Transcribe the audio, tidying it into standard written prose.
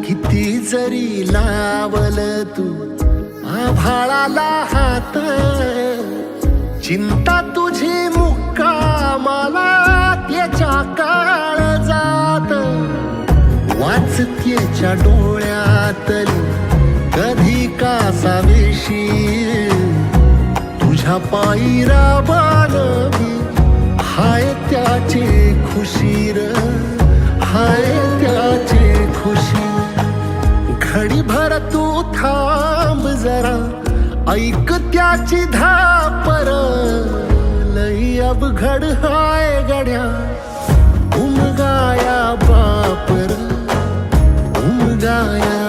किती जरी लावल तू आभाळाला हात, चिंता तुझी मुक्कामाला त्याच्या काळजात. वाचतेच्या डोळ्यातली कधी कासाविशी, तुझ्या पायी राबानवी हाय त्याची खुशीर, हाय त्याची खुशी. घडीभर तू थांब जरा, ऐक त्याची धापर, लई अवघड हाय गड्या उमगाया बापर, उमगाया